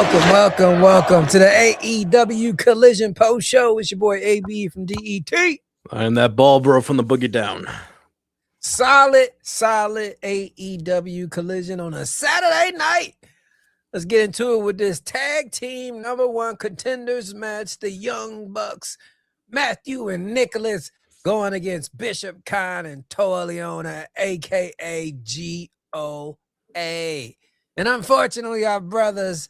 Welcome to the AEW Collision post show. It's your boy AB from DET. And that ball bro from the Boogie Down. Solid AEW Collision on a Saturday night. Let's get into it with this tag team #1 contenders match. The Young Bucks, Matthew and Nicholas, going against Bishop Khan and Toa Leona, aka GOA. And unfortunately, our brothers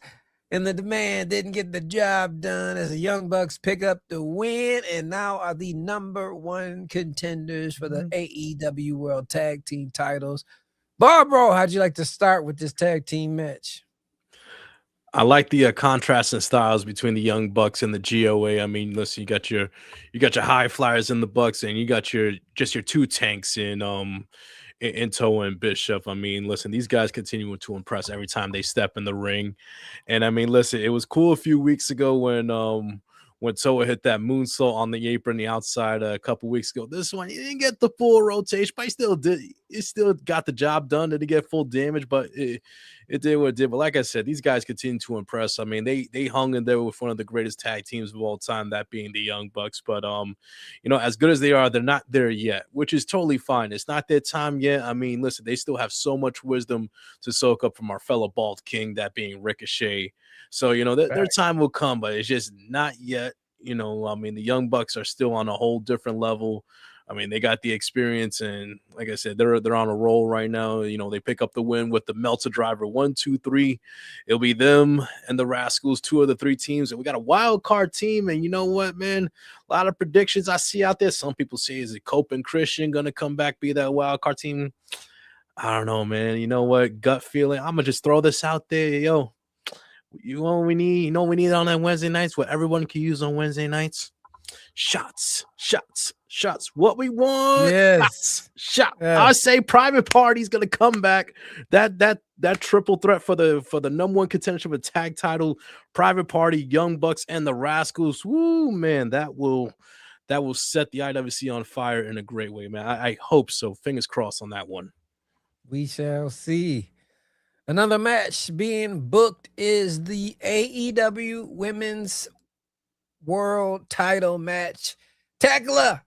in the demand didn't get the job done as the Young Bucks pick up the win and now are the #1 contenders for the AEW World Tag Team titles. Barbaro, how'd you like to start with this tag team match? I like the contrast in styles between the Young Bucks and the GOA. I mean, listen, you got your high flyers in the Bucks, and you got your two tanks in Toa and Bishop. I mean, listen, these guys continue to impress every time they step in the ring. And I mean, listen, it was cool a few weeks ago when Toa hit that moonsault on the apron, the outside a couple weeks ago. This one, he didn't get the full rotation, but he still did. It still got the job done. Didn't get full damage, but it did what it did. But like I said, these guys continue to impress. I mean, they hung in there with one of the greatest tag teams of all time, that being the Young Bucks. But as good as they are, they're not there yet, which is totally fine. It's not their time yet. I mean, listen, they still have so much wisdom to soak up from our fellow Bald King, that being Ricochet. So, their time will come, but it's just not yet. I mean, the Young Bucks are still on a whole different level. I mean, they got the experience, and like I said, they're on a roll right now. They pick up the win with the Meltzer driver 1, 2, 3. It'll be them and the Rascals, 2 of the 3 teams, and we got a wild card team. And you know what, man? A lot of predictions I see out there. Some people say, is it Cope and Christian gonna come back, be that wild card team? I don't know, man. You know what? Gut feeling. I'm gonna just throw this out there, yo. You know what we need? We need on that Wednesday nights, what everyone can use on Wednesday nights? Shots. What we want? Yes. Shot. Yes. I say Private Party's gonna come back. That triple threat for the #1 contention for the tag title. Private Party, Young Bucks, and the Rascals. Woo, man, that will set the IWC on fire in a great way, man. I hope so. Fingers crossed on that one. We shall see. Another match being booked is the AEW Women's World Title match. Tekla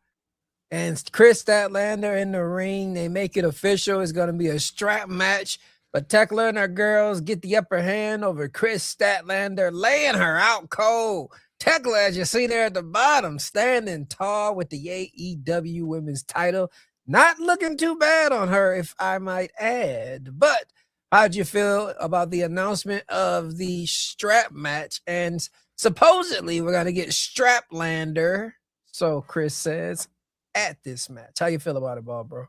and Chris Statlander in the ring. They make it official. It's going to be a strap match, but Tekla and her girls get the upper hand over Chris Statlander, laying her out cold. Tekla, as you see there at the bottom, standing tall with the AEW Women's Title. Not looking too bad on her, if I might add. But how'd you feel about the announcement of the strap match? And supposedly we're going to get Straplander, so Chris says, at this match. How you feel about it, bro?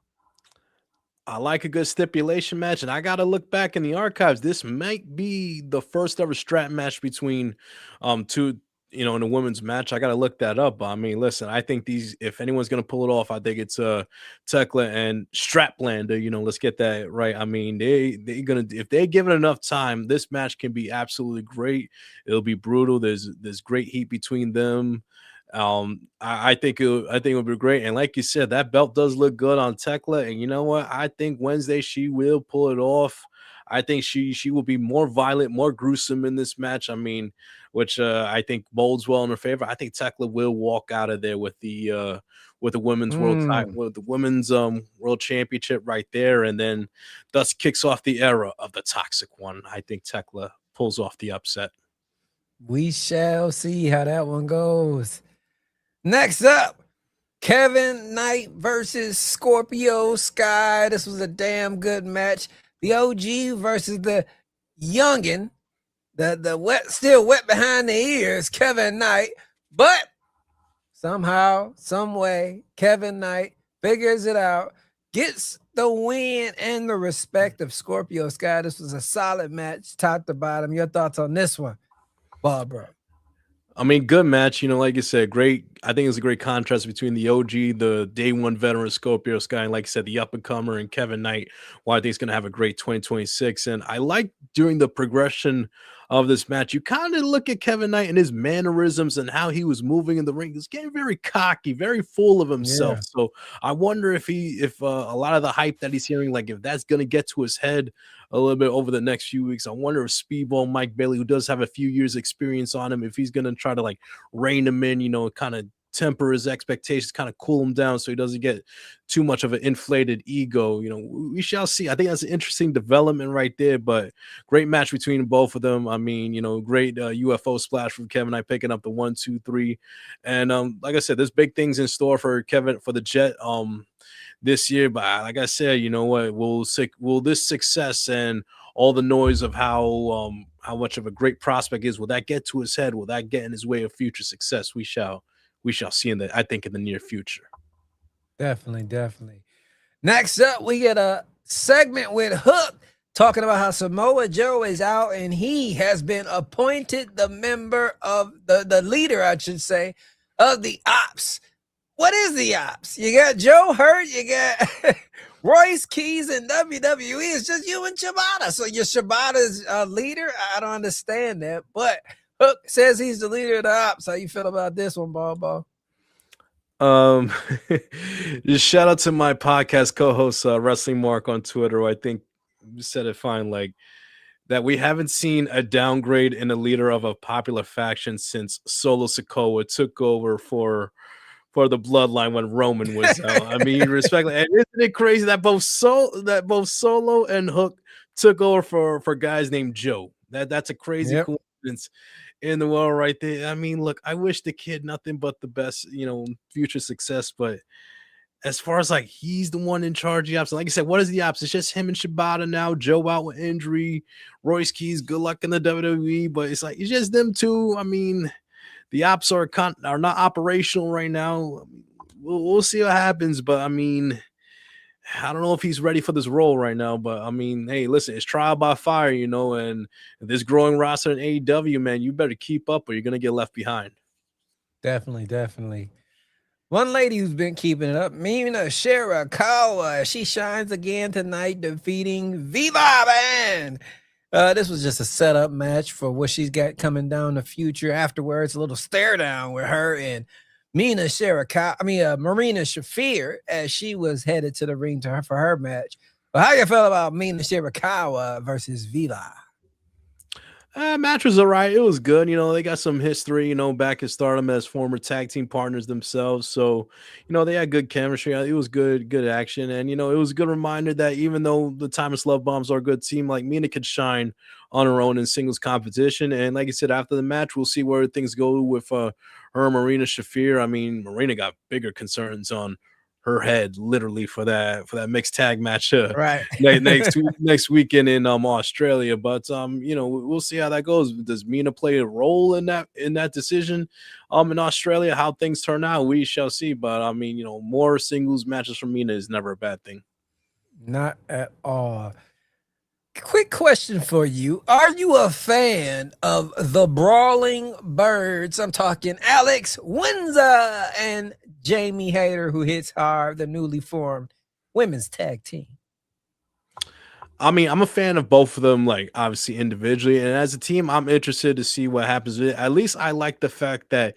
I like a good stipulation match, and I got to look back in the archives. This might be the first ever strap match between two, in a women's match. I got to look that up. I mean, listen, I think if anyone's going to pull it off, I think it's Tekla and Straplander. Let's get that right. I mean, if they give it enough time, this match can be absolutely great. It'll be brutal. There's great heat between them. I think it'll be great. And like you said, that belt does look good on Tekla. And you know what? I think Wednesday she will pull it off. I think she will be more violent, more gruesome in this match. I mean, which I think bodes well in her favor. I think Tekla will walk out of there with the women's world title, with the women's world championship right there, and then thus kicks off the era of the Toxic One. I think Tekla pulls off the upset. We shall see how that one goes. Next up, Kevin Knight versus Scorpio Sky. This was a damn good match. The OG versus the youngin, the wet, still wet behind the ears, Kevin Knight. But somehow, some way, Kevin Knight figures it out, gets the win and the respect of Scorpio Sky. This was a solid match, top to bottom. Your thoughts on this one, Barbara? I mean, good match. Like you said, great I think it's a great contrast between the OG, the day one veteran Scorpio Sky, and like I said, the up and comer and Kevin Knight. Well, I think he's going to have a great 2026. And I like during the progression of this match, you kind of look at Kevin Knight and his mannerisms and how he was moving in the ring. He's getting very cocky, very full of himself. Yeah. So I wonder if a lot of the hype that he's hearing, like if that's going to get to his head a little bit over the next few weeks. I wonder if Speedball Mike Bailey, who does have a few years experience on him, if he's going to try to like rein him in, kind of temper his expectations, kind of cool him down so he doesn't get too much of an inflated ego. We shall see. I think that's an interesting development right there, but great match between both of them. I mean, great UFO splash from Kevin Knight picking up the 1, 2, 3. And like I said, there's big things in store for Kevin, for the Jet this year. But like I said, you know what, will this success and all the noise of how much of a great prospect is, will that get to his head? Will that get in his way of future success? We shall see in the near future. Definitely. Next up, we get a segment with Hook talking about how Samoa Joe is out and he has been appointed the member of the leader, I should say, of the Ops. What is the Ops? You got Joe Hurt, you got Royce Keys in WWE. It's just you and Shibata. So you're Shibata's leader? I don't understand that. But Hook says he's the leader of the Ops. How you feel about this one, Ball? Just shout out to my podcast co-host, Wrestling Mark on Twitter, who I think said it fine, like that we haven't seen a downgrade in a leader of a popular faction since Solo Sikoa took over for the bloodline when Roman was out. I mean, respectfully, and isn't it crazy that both Solo and Hook took over for guys named Joe? That's a crazy coincidence in the world right there. I mean, look, I wish the kid nothing but the best, future success. But as far as like he's the one in charge of the Ops, like I said, what is the Ops? It's just him and Shibata now. Joe out with injury. Royce Keys, good luck in the WWE. But it's like it's just them two. I mean, the Ops are not operational right now. We'll see what happens. But I mean, I don't know if he's ready for this role right now, but I mean, hey, listen, it's trial by fire, and this growing roster in AEW, man, you better keep up or you're going to get left behind. Definitely. One lady who's been keeping it up, Mina Shirakawa, she shines again tonight, defeating Viva Man. This was just a setup match for what she's got coming down the future. Afterwards, a little stare down with her and Marina Shafir as she was headed to the ring for her match. But how you feel about Mina Shirakawa versus Viva? Match was all right. It was good. They got some history, back at Stardom as former tag team partners themselves. So, they had good chemistry. It was good action. And, it was a good reminder that even though the Timeless Love Bombs are a good team, like Mina could shine on her own in singles competition. And like I said, after the match, we'll see where things go with her Marina Shafir. I mean, Marina got bigger concerns on her head literally for that mixed tag match right next weekend in Australia. But we'll see how that goes. Does Mina play a role in that decision in Australia? How things turn out, we shall see. But I mean, more singles matches from Mina is never a bad thing. Not at all. Quick question for you. Are you a fan of the Brawling Birds? I'm talking Alex Windsor and Jamie Hayter, who hits hard, the newly formed women's tag team. I mean, I'm a fan of both of them, like obviously individually, and as a team, I'm interested to see what happens with it. At least I like the fact that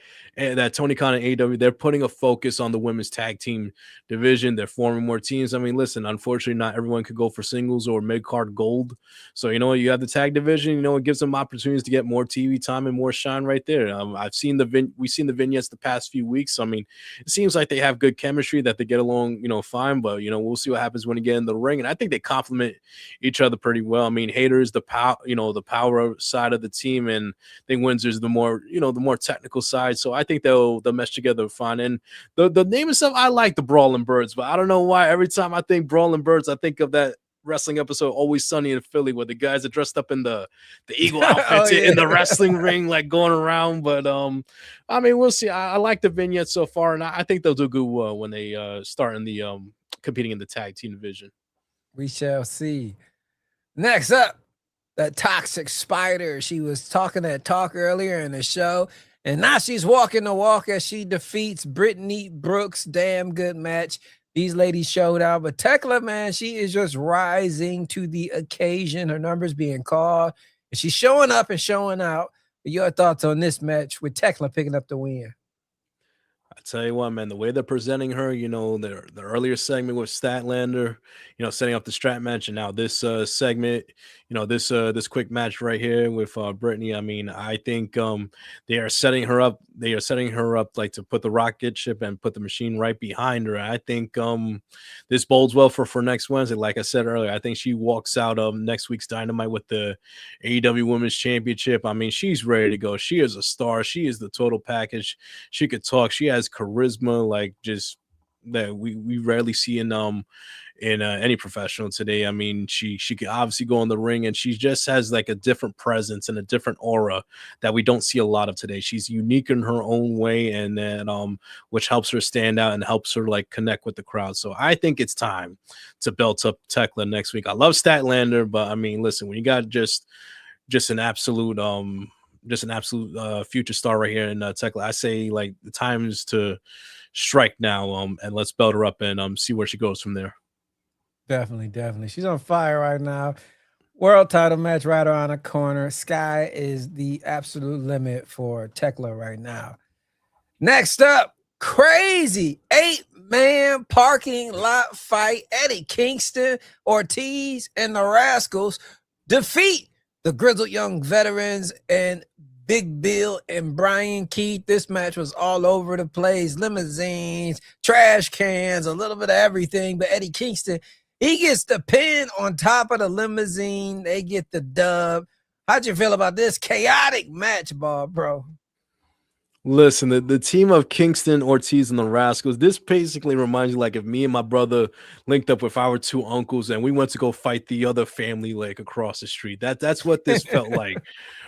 Tony Khan and AEW, they're putting a focus on the women's tag team division. They're forming more teams. I mean, listen, unfortunately, not everyone could go for singles or mid-card gold. So, you have the tag division, it gives them opportunities to get more TV time and more shine right there. We've seen the vignettes the past few weeks. So, I mean, it seems like they have good chemistry, that they get along, fine, but, we'll see what happens when they get in the ring. And I think they complement each other pretty well. I mean, Hayter's the power side of the team, and I think Windsor's the more technical side. So I think they'll mesh together fine. And the name itself, I like the Brawling Birds, but I don't know why every time I think Brawling Birds, I think of that wrestling episode Always Sunny in Philly, where the guys are dressed up in the eagle outfits in the wrestling ring, like going around. But I mean, we'll see. I like the vignette so far, and I think they'll do good when they start in the competing in the tag team division. We shall see. Next up, the Toxic Spider. She was talking that talk earlier in the show, And now she's walking the walk as she defeats Brittany Brooks. Damn good match. These ladies showed out. But Tekla, man, she is just rising to the occasion. Her numbers being called. And she's showing up and showing out. But your thoughts on this match with Tekla picking up the win? I tell you what, man, the way they're presenting her, the earlier segment with Statlander, setting up the strap match, and now this segment, this quick match right here with Brittany. I mean, I think they are setting her up. They are setting her up like to put the rocket ship and put the machine right behind her. I think this bodes well for next Wednesday. Like I said earlier, I think she walks out of next week's Dynamite with the AEW Women's Championship. I mean, she's ready to go. She is a star. She is the total package. She could talk. She has charisma, like just that we rarely see in any professional today. I mean, she could obviously go in the ring, and she just has like a different presence and a different aura that we don't see a lot of today. She's unique in her own way, and then which helps her stand out and helps her like connect with the crowd. So I think it's time to belt up Tekla next week. I love Statlander, but I mean, listen, when you got just an absolute future star right here in Tekla, I say like the time is to strike now, and let's belt her up and see where she goes from there. Definitely. She's on fire right now. World title match right around the corner. Sky is the absolute limit for Tekla right now. Next up, crazy 8-man parking lot fight. Eddie Kingston, Ortiz, and the Rascals defeat the Grizzled Young Veterans and Big Bill and Brian Keith. This match was all over the place. Limousines, trash cans, a little bit of everything. But Eddie Kingston, he gets the pin on top of the limousine. They get the dub. How'd you feel about this chaotic match, Bob, bro? Listen, the team of Kingston, Ortiz, and the Rascals, this basically reminds you like if me and my brother linked up with our two uncles and we went to go fight the other family like across the street. That's what this felt like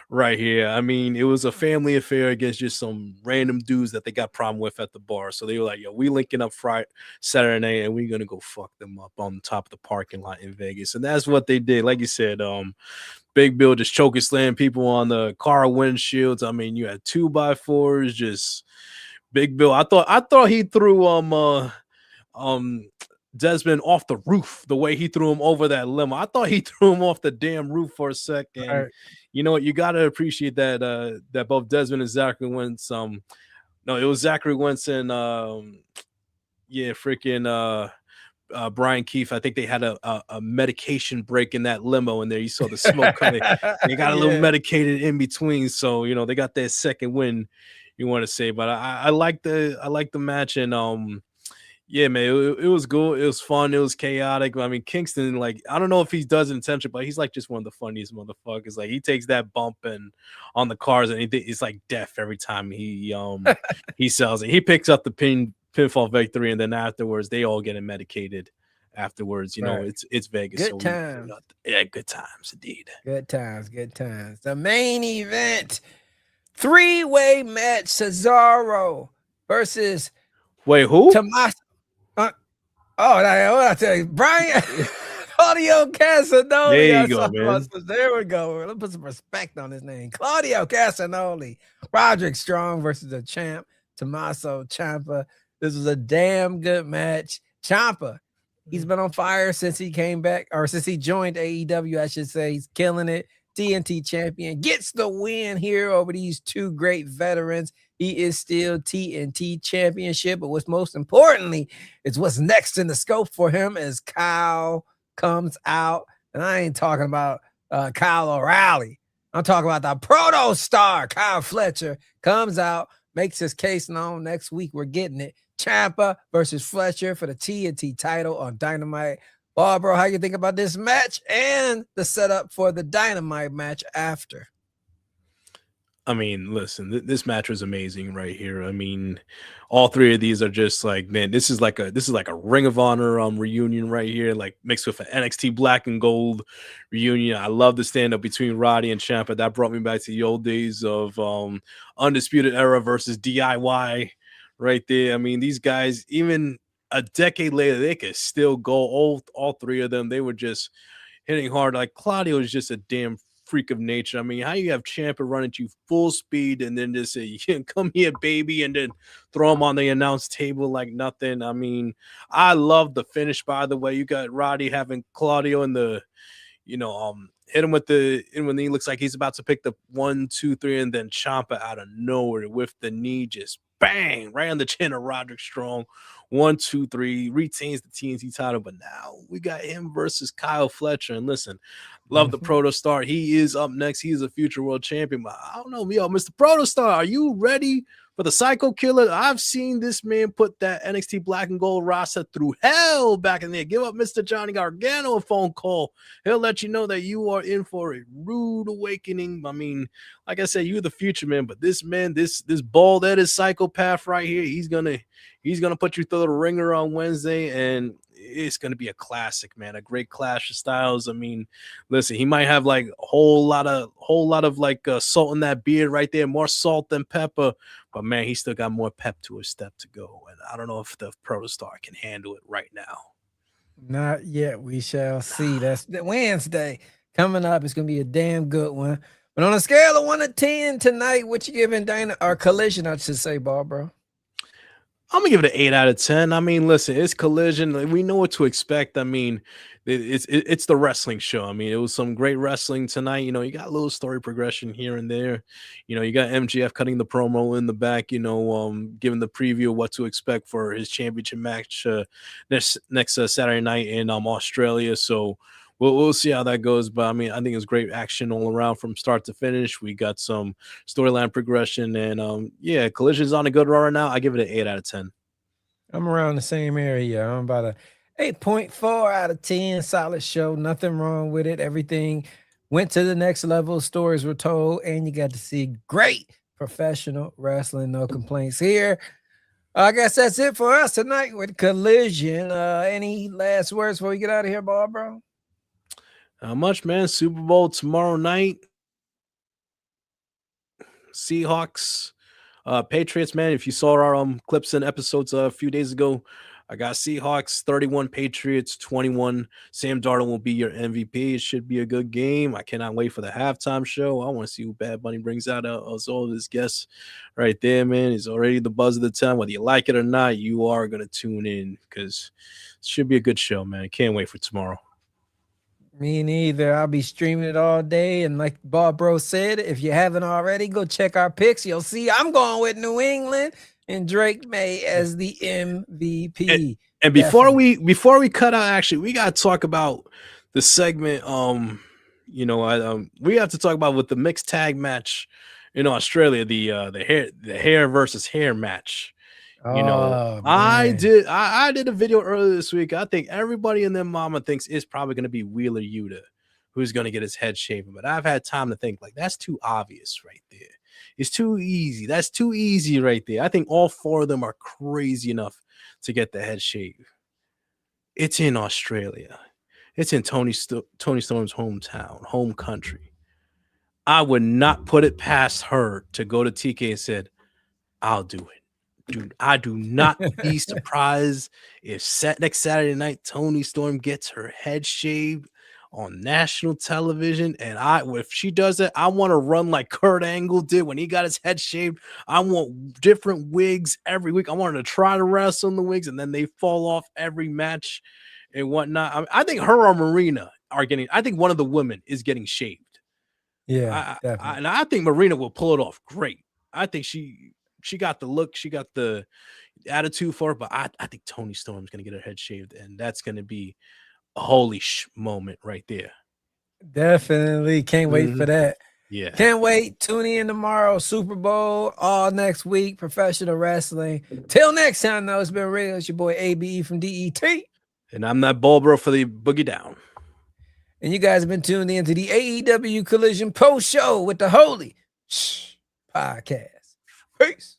right here. I mean, it was a family affair against just some random dudes that they got problem with at the bar. So they were like, yo, we linking up Friday, Saturday night, and we're gonna go fuck them up on top of the parking lot in Vegas. And that's what they did. Like you said, Big Bill just choking slam people on the car windshields. I mean, you had 2x4s, just Big Bill. I thought he threw Desmond off the roof the way he threw him over that limo. I thought he threw him off the damn roof for a second. Right. You know what? You gotta appreciate that that both Desmond and Zachary Wentz. No, it was Zachary Wentz and Brian Keefe. I think they had a medication break in that limo in there. You saw the smoke coming. They got a little medicated in between, so they got that second win. You want to say, but I like the match, and yeah, man, it was good. It was fun. It was chaotic. I mean, Kingston, like, I don't know if he does it intentionally, but he's like just one of the funniest motherfuckers. Like, he takes that bump and on the cars, and it's like death every time he he sells it. He picks up the pinfall victory, and then afterwards they all get medicated. Afterwards, Right. It's Vegas. Good times. Yeah, good times indeed. Good times. The main event, 3-way match: Cesaro versus who? Tommaso. What I tell you, Brian Claudio Castagnoli. There you go, man. There we go. Let's put some respect on his name. Claudio Castagnoli. Roderick Strong versus the champ, Tommaso Ciampa. This was a damn good match. Ciampa, he's been on fire since he came back, or since he joined AEW, I should say. He's killing it. TNT champion gets the win here over these two great veterans. He is still TNT championship, but what's most importantly is what's next in the scope for him as Kyle comes out. And I ain't talking about Kyle O'Reilly. I'm talking about the proto star. Kyle Fletcher comes out, makes his case known. Next week, we're getting it. Ciampa versus Fletcher for the TNT title on Dynamite. Bro, how you think about this match and the setup for the Dynamite match after? I mean, listen, this match was amazing right here. I mean, all three of these are just like, man, this is like a Ring of Honor reunion right here, like mixed with an NXT Black and Gold reunion. I love the stand up between Roddy and Ciampa. That brought me back to the old days of Undisputed Era versus DIY right there. I mean, these guys, even a decade later, they could still go. All three of them, they were just hitting hard. Like, Claudio is just a damn freak of nature. I mean, how you have Ciampa running to full speed and then just say, "Come here, baby," and then throw him on the announce table like nothing. I mean, I love the finish. By the way, you got Roddy having Claudio in the hit him with the and when he looks like he's about to pick the 1, 2, 3, and then Ciampa out of nowhere with the knee, just bang right on the chin of Roderick Strong. 1, 2, 3, retains the TNT title, but now we got him versus Kyle Fletcher. And listen, love the Protostar. He is up next. He is a future world champion. But I don't know, Mr. Protostar, are you ready for the Psycho Killer? I've seen this man put that NXT Black and Gold roster through hell back in there. Give up Mr. Johnny Gargano a phone call. He'll let you know that you are in for a rude awakening. I mean, like I said, you're the future, man. But this man, this bald-headed psychopath right here, he's gonna put you through the ringer on Wednesday, and it's gonna be a classic, man. A great clash of styles. I mean, listen, he might have like a whole lot of like salt in that beard right there, more salt than pepper. But man, he still got more pep to his step to go, and I don't know if the Protostar can handle it right now. Not yet. We shall see. That's the Wednesday coming up. It's gonna be a damn good one. But on a scale of 1 to 10 tonight, what you giving Dana or Collision? I should say, Barbara. I'm gonna give it an 8 out of 10. I mean, listen, it's Collision. We know what to expect. I mean, it's the wrestling show. I mean, it was some great wrestling tonight. You got a little story progression here and there. You got MGF cutting the promo in the back. Giving the preview of what to expect for his championship match next Saturday night in Australia. So we'll see how that goes. But I mean, I think it's great action all around from start to finish. We got some storyline progression, and yeah, Collision's on a good run right now. I give it an 8 out of 10. I'm around the same area. I'm about a 8.4 out of 10. Solid show. Nothing wrong with it. Everything went to the next level. Stories were told, and you got to see great professional wrestling. No complaints here. I guess that's it for us tonight with Collision. Any last words before we get out of here, Barbara? How much, man? Super Bowl tomorrow night. Seahawks, Patriots, man. If you saw our clips and episodes a few days ago, I got Seahawks 31, Patriots 21. Sam Darnold will be your MVP. It should be a good game. I cannot wait for the halftime show. I want to see who Bad Bunny brings out as all of his guests right there, man. It's already the buzz of the time. Whether you like it or not, you are going to tune in because it should be a good show, man. Can't wait for tomorrow. Me neither. I'll be streaming it all day. And like Bob Bro said, if you haven't already, go check our picks. You'll see I'm going with New England and Drake May as the MVP. And before we cut out, actually, we got to talk about the segment. We have to talk about with the mixed tag match in Australia, the hair versus hair match. I did a video earlier this week. I think everybody and their mama thinks it's probably going to be Wheeler Yuta who's going to get his head shaven. But I've had time to think, like, that's too obvious right there. It's too easy. That's too easy right there. I think all four of them are crazy enough to get the head shave. It's in Australia. It's in Tony Storm's hometown, home country. I would not put it past her to go to TK and said, I'll do it. Dude, I do not be surprised if next Saturday night Tony Storm gets her head shaved on national television. And if she does it, I want to run like Kurt Angle did when he got his head shaved. I want different wigs every week. I want her to try to wrestle in the wigs, and then they fall off every match and whatnot. I think her or Marina are getting. I think one of the women is getting shaved. Yeah, and I think Marina will pull it off great. I think she got the look, she got the attitude for it, but I think Tony Storm's going to get her head shaved, and that's going to be a holy sh moment right there. Definitely. Can't wait for that. Yeah. Can't wait. Tune in tomorrow. Super Bowl all next week. Professional wrestling. Till next time, though, it's been real. It's your boy ABE from DET. And I'm that ball bro for the Boogie Down. And you guys have been tuned in to the AEW Collision post show with the Holy Shhh Podcast. Peace.